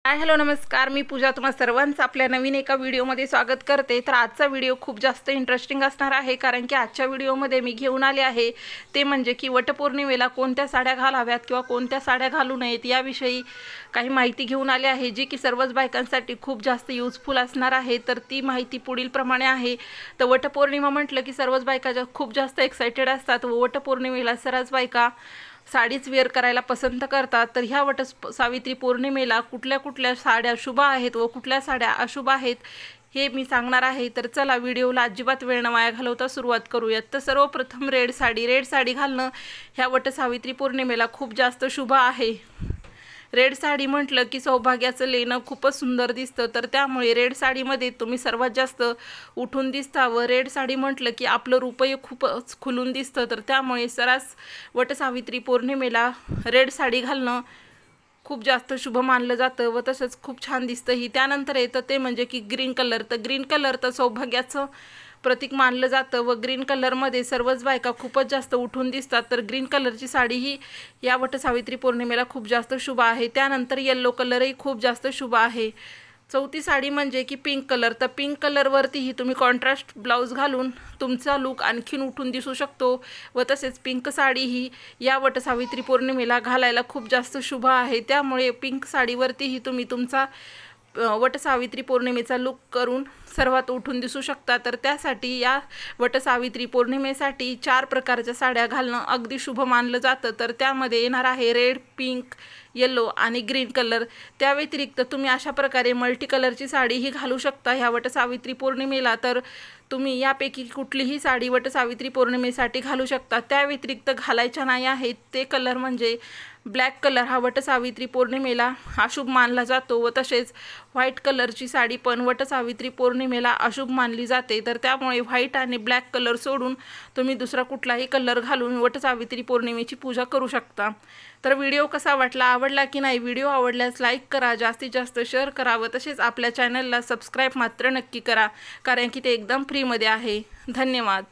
Hello नमस्कार, मी पूजा तुम्हा सर्वांचं आपल्या नवीन एका व्हिडिओमध्ये स्वागत करते। तर आजचा व्हिडिओ खूप जास्त इंटरेस्टिंग असणार आहे, कारण की आजच्या व्हिडिओमध्ये मी घेऊन आले आहे ते म्हणजे की वटपौर्णिमेला कोणत्या साड्या घालाव्यात किंवा कोणत्या साड्या घालू नयेत याविषयी काही माहिती घेऊन आले आहे, जी की सर्वच बायकांसाठी खूप जास्त यूजफुल असणार आहे। तर ती माहिती पुढील प्रमाणे आहे। तर वटपौर्णिमा म्हटलं की सर्वच बायका खूप जास्त एक्साइटेड असतात व वटपौर्णिमेला सर्वच बायका साडीच वेअर करायला पसंत करतात। तर ह्या सावित्री पौर्णिमेला कुठल्या कुठल्या साड्या शुभ आहेत व कुठल्या साड्या अशुभ आहेत हे मी सांगणार आहे। तर चला व्हिडिओला अजिबात वेळ न वाया घालवता सुरुवात करूयात। तर सर्वप्रथम रेड साडी घालणं ह्या वटसावित्री पौर्णिमेला खूप जास्त शुभ आहे। रेड साडी म्हटलं की सौभाग्याचं लेणं खूपच सुंदर दिसतं, तर त्यामुळे रेड साडीमध्ये तुम्ही सर्वात जास्त उठून दिसता व रेड साडी म्हटलं की आपलं रूपही खूपच खुलून दिसतं। तर त्यामुळे सरास वटसावित्री पौर्णिमेला रेड साडी घालणं खूप जास्त शुभ मानलं जातं व तसंच खूप छान दिसतंही। त्यानंतर येतं ते म्हणजे की ग्रीन कलर। तर ग्रीन कलर तर सौभाग्याचं प्रतीक मानलं जातं व ग्रीन कलरमध्ये सर्वच बायका खूपच जास्त उठून दिसतात। तर ग्रीन कलरची साडी ही या वटसावित्री पौर्णिमेला खूप जास्त शुभ आहे। त्यानंतर येलो कलरही खूप जास्त शुभ आहे। चौथी साडी म्हणजे की पिंक कलर। तर पिंक कलरवरतीही तुम्ही कॉन्ट्रास्ट ब्लाउज घालून तुमचा लुक आणखीन उठून दिसू शकतो व तसेच पिंक साडी ही या वटसावित्री पौर्णिमेला घालायला खूप जास्त शुभ आहे। त्यामुळे पिंक साडीवरतीही तुम्ही तुमचा वटसावित्री पौर्णिमेचा लुक करून सर्वात उठून दिसू शकता। तर त्यासाठी या वटसावित्री पौर्णिमेसाठी 4 प्रकारच्या साड्या घालणं अगदी शुभ मानलं जातं। तर त्यामध्ये येणार आहे रेड, पिंक, येलो आणि ग्रीन कलर। त्या व्यतिरिक्त तुम्ही अशा प्रकारे मल्टी कलरची साडीही घालू शकता ह्या वटसावित्री पौर्णिमेला। तर तुम्ही यापैकी कुठलीही साडी वटसावित्री पौर्णिमेसाठी घालू शकता। त्या व्यतिरिक्त घालायच्या नाही आहेत ते कलर म्हणजे ब्लॅक कलर हा वटसावित्री पौर्णिमेला अशुभ मानला जातो व तसेच व्हाईट कलरची साडी पण वटसावित्री पौर्णिमेला अशुभ मानली जाते। तर त्यामुळे व्हाईट आणि ब्लॅक कलर सोडून तुम्ही दुसरा कुठलाही कलर घालून वटसावित्री पौर्णिमेची पूजा करू शकता। तर व्हिडिओ कसा वाटला, आवडला की नाही? व्हिडिओ आवडल्यास लाईक करा, जास्तीत जास्त शेअर करा व तसेच आपल्या चॅनलला सबस्क्राईब मात्र नक्की करा, कारण की ते एकदम फ्रीमध्ये आहे। धन्यवाद।